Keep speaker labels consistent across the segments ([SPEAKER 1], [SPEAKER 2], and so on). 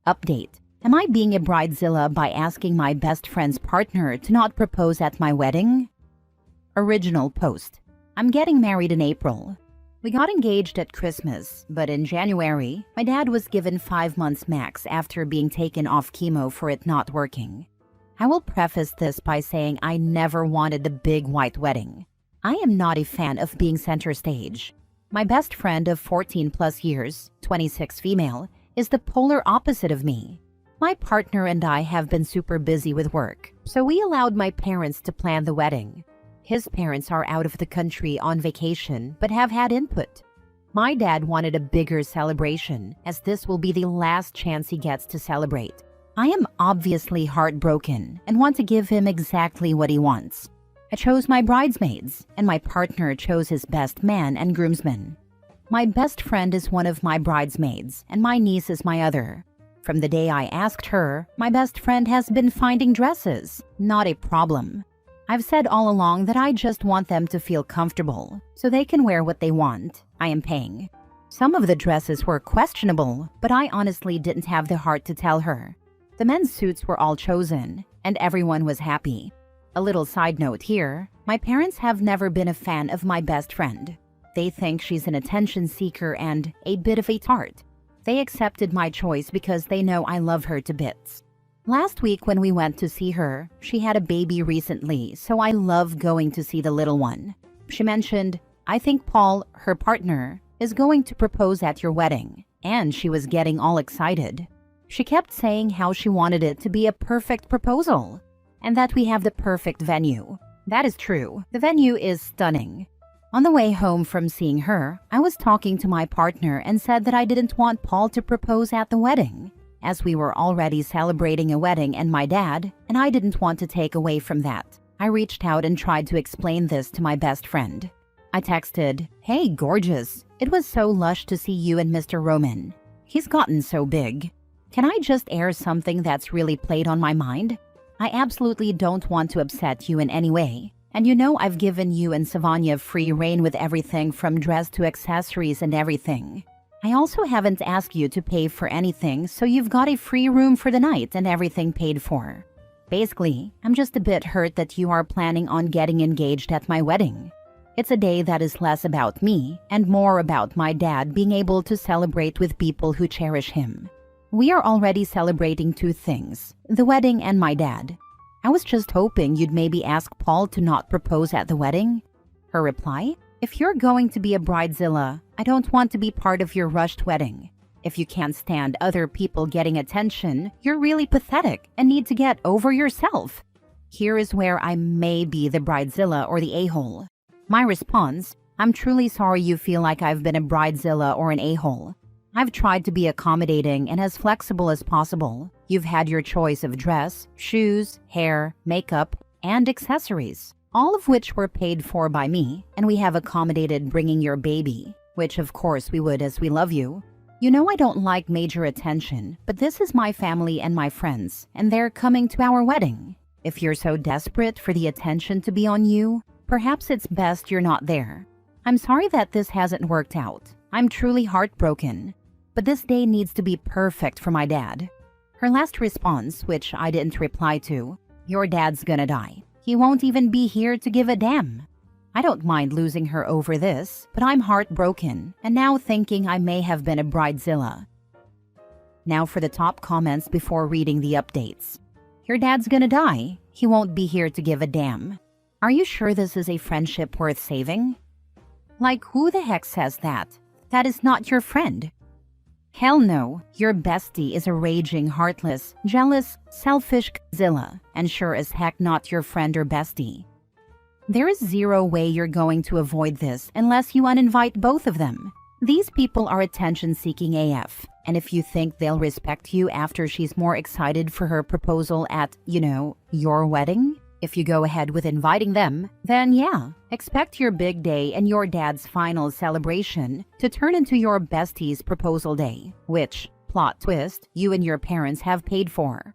[SPEAKER 1] Update. Am I being a bridezilla by asking my best friend's partner to not propose at my wedding? Original post. I'm getting married in April. We got engaged at Christmas, but in January, my dad was given 5 months max after being taken off chemo for it not working. I will preface this by saying I never wanted the big white wedding. I am not a fan of being center stage. My best friend of 14 plus years, 26 female, is the polar opposite of me. My partner and I have been super busy with work, so we allowed my parents to plan the wedding. His parents are out of the country on vacation but have had input. My dad wanted a bigger celebration, as this will be the last chance he gets to celebrate. I am obviously heartbroken and want to give him exactly what he wants. I chose my bridesmaids, and my partner chose his best man and groomsmen. My best friend is one of my bridesmaids, and my niece is my other. From the day I asked her, my best friend has been finding dresses. Not a problem. I've said all along that I just want them to feel comfortable, so they can wear what they want. I am paying. Some of the dresses were questionable, but I honestly didn't have the heart to tell her. The men's suits were all chosen, and everyone was happy. A little side note here, my parents have never been a fan of my best friend. They think she's an attention seeker and a bit of a tart. They accepted my choice because they know I love her to bits. Last week when we went to see her, she had a baby recently, so I love going to see the little one. She mentioned, I think Paul, her partner, is going to propose at your wedding, and she was getting all excited. She kept saying how she wanted it to be a perfect proposal, and that we have the perfect venue. That is true. The venue is stunning. On the way home from seeing her, I was talking to my partner and said that I didn't want Paul to propose at the wedding, as we were already celebrating a wedding and my dad, and I didn't want to take away from that. I reached out and tried to explain this to my best friend. I texted, "Hey, gorgeous. It was so lush to see you and Mr. Roman. He's gotten so big. Can I just air something that's really played on my mind? I absolutely don't want to upset you in any way. And you know I've given you and Savanya free reign with everything from dress to accessories and everything. I also haven't asked you to pay for anything, so you've got a free room for the night and everything paid for. Basically, I'm just a bit hurt that you are planning on getting engaged at my wedding. It's a day that is less about me and more about my dad being able to celebrate with people who cherish him. We are already celebrating 2 things, the wedding and my dad. I was just hoping you'd maybe ask Paul to not propose at the wedding." Her reply, "If you're going to be a bridezilla, I don't want to be part of your rushed wedding. If you can't stand other people getting attention, you're really pathetic and need to get over yourself. Here is where I may be the bridezilla or the a-hole." My response, "I'm truly sorry you feel like I've been a bridezilla or an a-hole. I've tried to be accommodating and as flexible as possible. You've had your choice of dress, shoes, hair, makeup, and accessories, all of which were paid for by me, and we have accommodated bringing your baby, which of course we would as we love you. You know I don't like major attention, but this is my family and my friends, and they're coming to our wedding. If you're so desperate for the attention to be on you, perhaps it's best you're not there. I'm sorry that this hasn't worked out. I'm truly heartbroken. But this day needs to be perfect for my dad." Her last response, which I didn't reply to, "Your dad's gonna die. He won't even be here to give a damn." I don't mind losing her over this, but I'm heartbroken and now thinking I may have been a bridezilla. Now for the top comments before reading the updates. "Your dad's gonna die. He won't be here to give a damn. Are you sure this is a friendship worth saving? Like, who the heck says that? That is not your friend. Hell no, your bestie is a raging, heartless, jealous, selfish zilla, and sure as heck not your friend or bestie. There is zero way you're going to avoid this unless you uninvite both of them. These people are attention-seeking AF, and if you think they'll respect you after she's more excited for her proposal at, your wedding, if you go ahead with inviting them, then yeah, expect your big day and your dad's final celebration to turn into your bestie's proposal day, which, plot twist, you and your parents have paid for.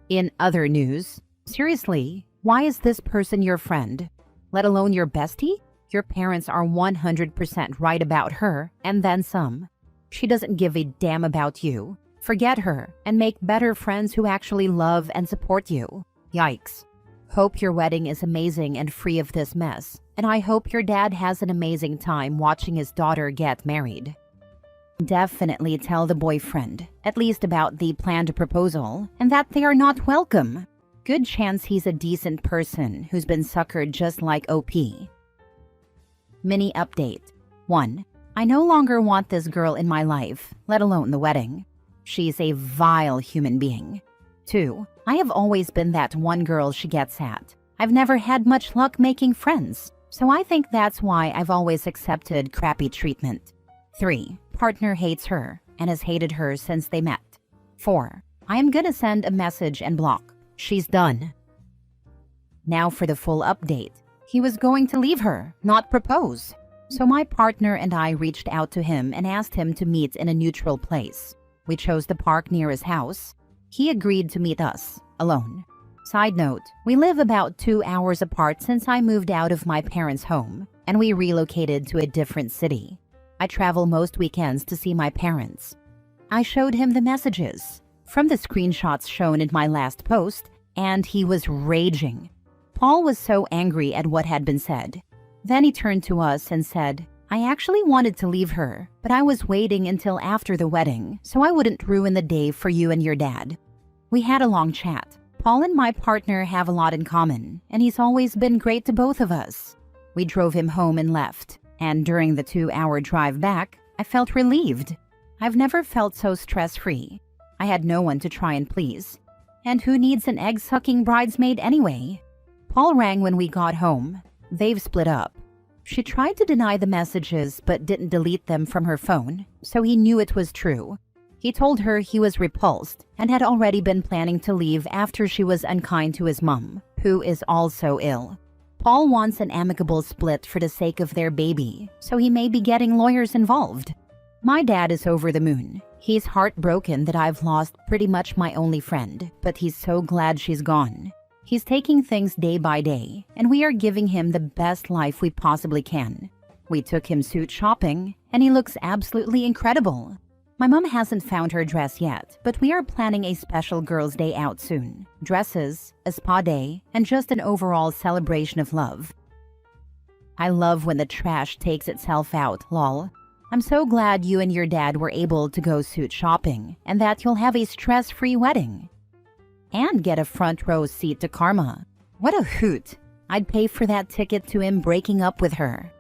[SPEAKER 1] In other news, seriously, why is this person your friend? Let alone your bestie? Your parents are 100% right about her, and then some. She doesn't give a damn about you. Forget her and make better friends who actually love and support you. Yikes. Hope your wedding is amazing and free of this mess, and I hope your dad has an amazing time watching his daughter get married. Definitely tell the boyfriend, at least about the planned proposal, and that they are not welcome. Good chance he's a decent person who's been suckered just like OP. Mini update. 1. I no longer want this girl in my life, let alone the wedding. She's a vile human being. 2. I have always been that one girl she gets at. I've never had much luck making friends, so I think that's why I've always accepted crappy treatment. 3. Partner hates her and has hated her since they met. 4. I am gonna send a message and block. She's done. Now for the full update. He was going to leave her, not propose. So my partner and I reached out to him and asked him to meet in a neutral place. We chose the park near his house. He agreed to meet us, alone. Side note, we live about 2 hours apart since I moved out of my parents' home, and we relocated to a different city. I travel most weekends to see my parents. I showed him the messages from the screenshots shown in my last post, and he was raging. Paul was so angry at what had been said. Then he turned to us and said, I actually wanted to leave her, but I was waiting until after the wedding, so I wouldn't ruin the day for you and your dad. We had a long chat. Paul and my partner have a lot in common, and he's always been great to both of us. We drove him home and left, and during the 2-hour drive back, I felt relieved. I've never felt so stress-free. I had no one to try and please. And who needs an egg-sucking bridesmaid anyway? Paul rang when we got home. They've split up. She tried to deny the messages but didn't delete them from her phone, so he knew it was true. He told her he was repulsed and had already been planning to leave after she was unkind to his mom, who is also ill. Paul wants an amicable split for the sake of their baby, so he may be getting lawyers involved. My dad is over the moon. He's heartbroken that I've lost pretty much my only friend, but he's so glad she's gone. He's taking things day by day, and we are giving him the best life we possibly can. We took him suit shopping, and he looks absolutely incredible. My mom hasn't found her dress yet, but we are planning a special girls' day out soon. Dresses, a spa day, and just an overall celebration of love. I love when the trash takes itself out, lol. I'm so glad you and your dad were able to go suit shopping, and that you'll have a stress-free wedding. And get a front row seat to Karma. What a hoot! I'd pay for that ticket to him breaking up with her.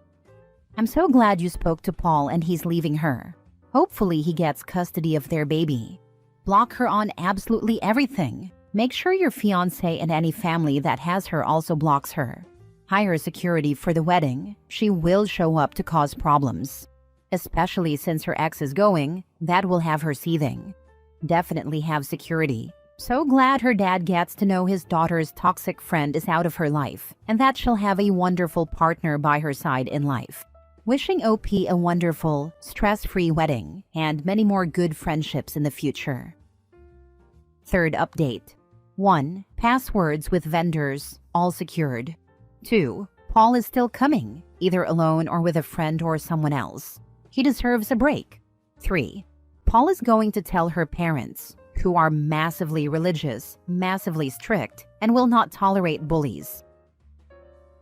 [SPEAKER 1] I'm so glad you spoke to Paul and he's leaving her. Hopefully he gets custody of their baby. Block her on absolutely everything. Make sure your fiancé and any family that has her also blocks her. Hire security for the wedding. She will show up to cause problems. Especially since her ex is going, that will have her seething. Definitely have security. So glad her dad gets to know his daughter's toxic friend is out of her life, and that she'll have a wonderful partner by her side in life. Wishing OP a wonderful, stress-free wedding and many more good friendships in the future. Third update. 1. Passwords with vendors, all secured. 2. Paul is still coming, either alone or with a friend or someone else. He deserves a break. 3. Paul is going to tell her parents, who are massively religious, massively strict, and will not tolerate bullies.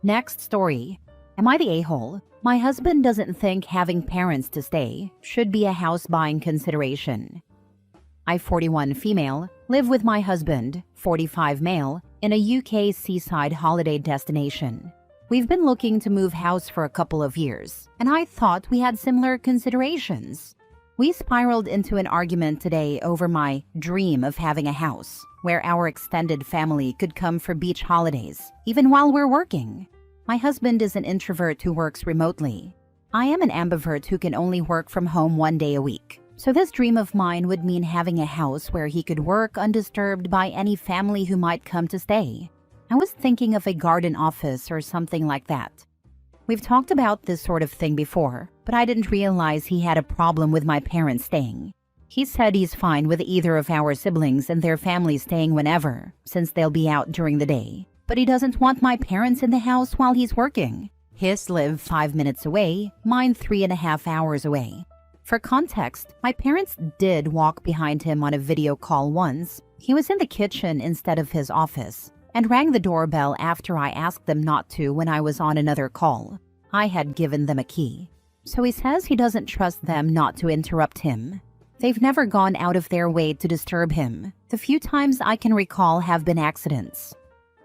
[SPEAKER 1] Next story. Am I the a-hole? My husband doesn't think having parents to stay should be a house buying consideration. I, 41 female, live with my husband, 45 male, in a UK seaside holiday destination. We've been looking to move house for a couple of years, and I thought we had similar considerations. We spiraled into an argument today over my dream of having a house where our extended family could come for beach holidays, even while we're working. My husband is an introvert who works remotely. I am an ambivert who can only work from home 1 day a week. So this dream of mine would mean having a house where he could work undisturbed by any family who might come to stay. I was thinking of a garden office or something like that. We've talked about this sort of thing before, but I didn't realize he had a problem with my parents staying. He said he's fine with either of our siblings and their families staying whenever, since they'll be out during the day. But he doesn't want my parents in the house while he's working. His live 5 minutes away, mine 3.5 hours away. For context, my parents did walk behind him on a video call once. He was in the kitchen instead of his office and rang the doorbell after I asked them not to when I was on another call. I had given them a key. So he says he doesn't trust them not to interrupt him. They've never gone out of their way to disturb him. The few times I can recall have been accidents.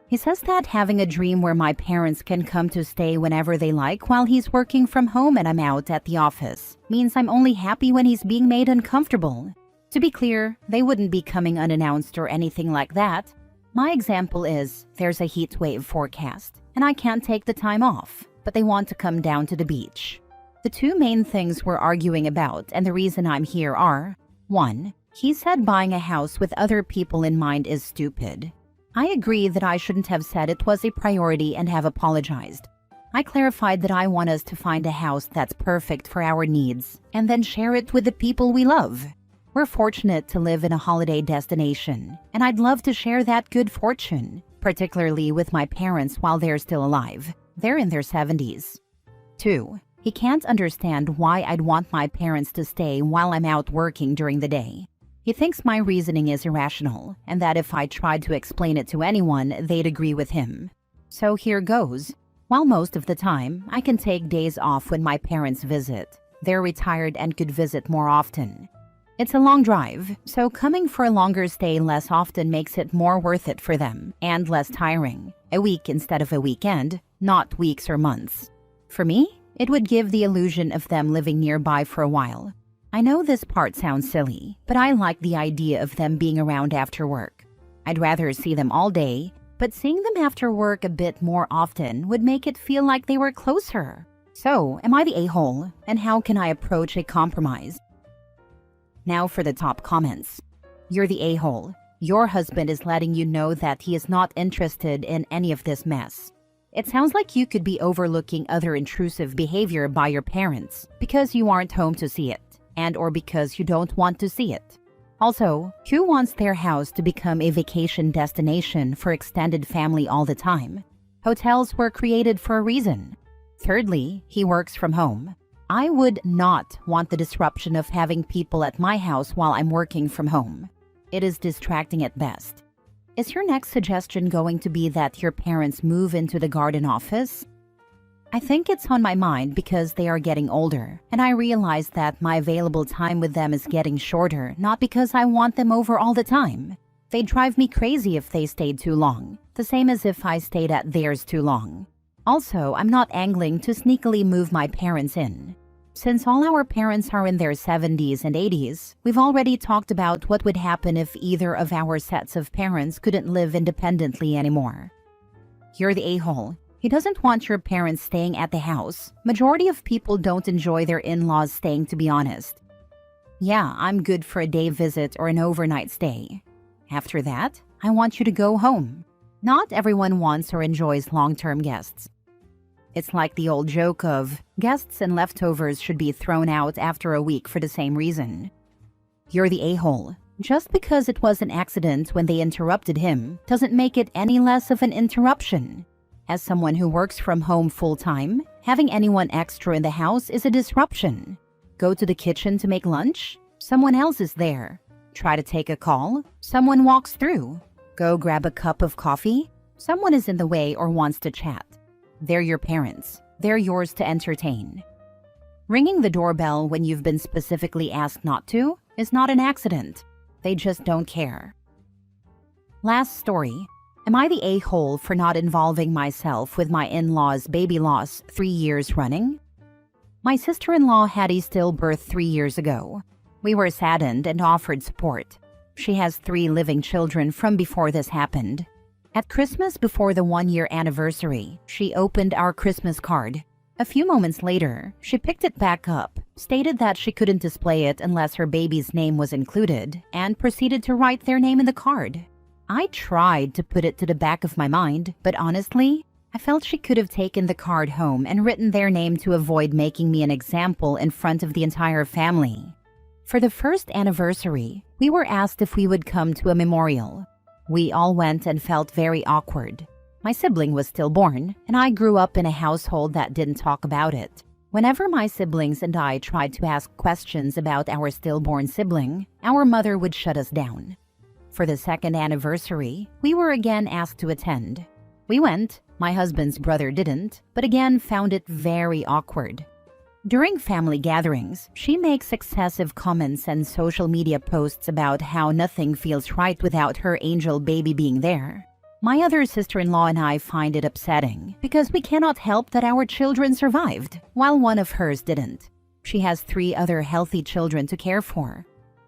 [SPEAKER 1] He says that having a dream where my parents can come to stay whenever they like while he's working from home and I'm out at the office means I'm only happy when he's being made uncomfortable. To be clear, they wouldn't be coming unannounced or anything like that. My example is, there's a heat wave forecast, and I can't take the time off, but they want to come down to the beach. The two main things we're arguing about and the reason I'm here are: 1. He said buying a house with other people in mind is stupid. I agree that I shouldn't have said it was a priority and have apologized. I clarified that I want us to find a house that's perfect for our needs and then share it with the people we love. We're fortunate to live in a holiday destination, and I'd love to share that good fortune, particularly with my parents while they're still alive. They're in their 70s. 2. He can't understand why I'd want my parents to stay while I'm out working during the day. He thinks my reasoning is irrational, and that if I tried to explain it to anyone, they'd agree with him. So here goes. While most of the time, I can take days off when my parents visit. They're retired and could visit more often. It's a long drive, so coming for a longer stay less often makes it more worth it for them, and less tiring. A week instead of a weekend, not weeks or months. For me, it would give the illusion of them living nearby for a while. I know this part sounds silly, but I like the idea of them being around after work. I'd rather see them all day, but seeing them after work a bit more often would make it feel like they were closer. So, am I the a-hole, and how can I approach a compromise? Now for the top comments. You're the a-hole. Your husband is letting you know that he is not interested in any of this mess. It sounds like you could be overlooking other intrusive behavior by your parents because you aren't home to see it, and/or because you don't want to see it. Also, who wants their house to become a vacation destination for extended family all the time? Hotels were created for a reason. Thirdly, he works from home. I would not want the disruption of having people at my house while I'm working from home. It is distracting at best. Is your next suggestion going to be that your parents move into the garden office? I think it's on my mind because they are getting older, and I realize that my available time with them is getting shorter, not because I want them over all the time. They'd drive me crazy if they stayed too long, the same as if I stayed at theirs too long. Also, I'm not angling to sneakily move my parents in. Since all our parents are in their 70s and 80s, we've already talked about what would happen if either of our sets of parents couldn't live independently anymore. You're the a-hole. He doesn't want your parents staying at the house. Majority of people don't enjoy their in-laws staying, to be honest. Yeah, I'm good for a day visit or an overnight stay. After that, I want you to go home. Not everyone wants or enjoys long-term guests. It's like the old joke of, guests and leftovers should be thrown out after a week for the same reason. You're the a-hole. Just because it was an accident when they interrupted him doesn't make it any less of an interruption. As someone who works from home full-time, having anyone extra in the house is a disruption. Go to the kitchen to make lunch? Someone else is there. Try to take a call? Someone walks through. Go grab a cup of coffee? Someone is in the way or wants to chat. They're your parents. They're yours to entertain. Ringing the doorbell when you've been specifically asked not to is not an accident. They just don't care. Last story. Am I the a-hole for not involving myself with my in-laws' baby loss 3 years running? My sister-in-law had a stillbirth 3 years ago. We were saddened and offered support. She has 3 living children from before this happened. At Christmas before the 1-year anniversary, she opened our Christmas card. A few moments later, she picked it back up, stated that she couldn't display it unless her baby's name was included, and proceeded to write their name in the card. I tried to put it to the back of my mind, but honestly, I felt she could have taken the card home and written their name to avoid making me an example in front of the entire family. For the first anniversary, we were asked if we would come to a memorial. We all went and felt very awkward. My sibling was stillborn, and I grew up in a household that didn't talk about it. Whenever my siblings and I tried to ask questions about our stillborn sibling, our mother would shut us down. For the second anniversary, we were again asked to attend. We went, my husband's brother didn't, but again found it very awkward. During family gatherings, she makes excessive comments and social media posts about how nothing feels right without her angel baby being there. My other sister-in-law and I find it upsetting because we cannot help that our children survived, while one of hers didn't. She has 3 other healthy children to care for.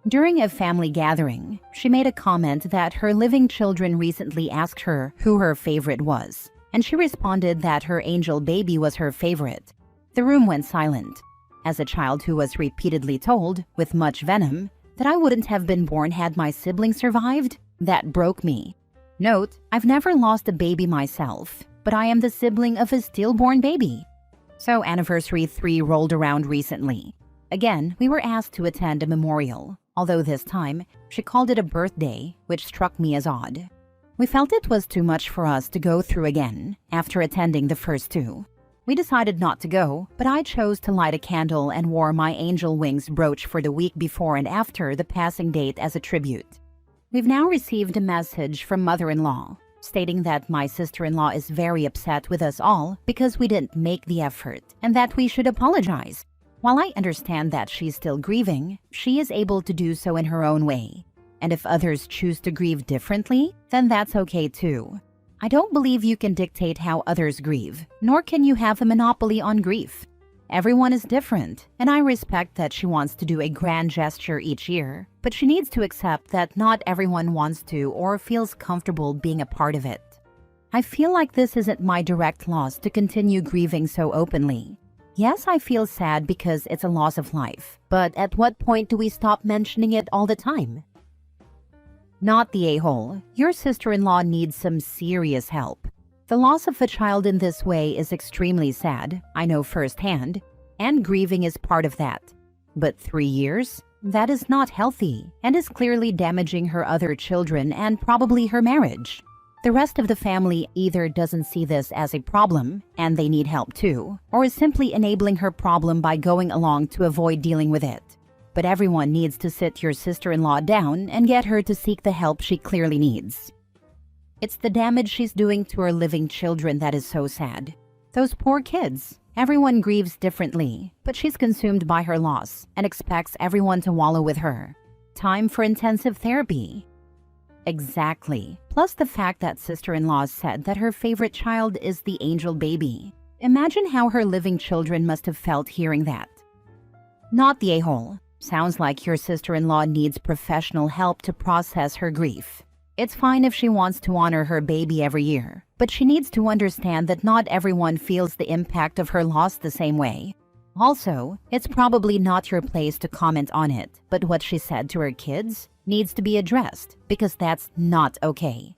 [SPEAKER 1] During a family gathering, she made a comment that her living children recently asked her who her favorite was, and she responded that her angel baby was her favorite. The room went silent. As a child who was repeatedly told, with much venom, that I wouldn't have been born had my sibling survived, that broke me. Note, I've never lost a baby myself, but I am the sibling of a stillborn baby. So anniversary 3 rolled around recently. Again, we were asked to attend a memorial, although this time, she called it a birthday, which struck me as odd. We felt it was too much for us to go through again after attending the first 2. We decided not to go, but I chose to light a candle and wore my angel wings brooch for the week before and after the passing date as a tribute. We've now received a message from mother-in-law stating that my sister-in-law is very upset with us all because we didn't make the effort and that we should apologize. While I understand that she's still grieving, she is able to do so in her own way. And if others choose to grieve differently, then that's okay too. I don't believe you can dictate how others grieve, nor can you have a monopoly on grief. Everyone is different, and I respect that she wants to do a grand gesture each year, but she needs to accept that not everyone wants to or feels comfortable being a part of it. I feel like this isn't my direct loss to continue grieving so openly. Yes, I feel sad because it's a loss of life, but at what point do we stop mentioning it all the time? Not the a-hole. Your sister-in-law needs some serious help. The loss of a child in this way is extremely sad, I know firsthand, and grieving is part of that. But 3 years? That is not healthy, and is clearly damaging her other children and probably her marriage. The rest of the family either doesn't see this as a problem, and they need help too, or is simply enabling her problem by going along to avoid dealing with it. But everyone needs to sit your sister-in-law down and get her to seek the help she clearly needs. It's the damage she's doing to her living children that is so sad. Those poor kids. Everyone grieves differently, but she's consumed by her loss and expects everyone to wallow with her. Time for intensive therapy. Exactly. Plus the fact that sister-in-law said that her favorite child is the angel baby. Imagine how her living children must have felt hearing that. Not the a-hole. Sounds like your sister-in-law needs professional help to process her grief. It's fine if she wants to honor her baby every year, but she needs to understand that not everyone feels the impact of her loss the same way. Also, it's probably not your place to comment on it, but what she said to her kids needs to be addressed because that's not okay.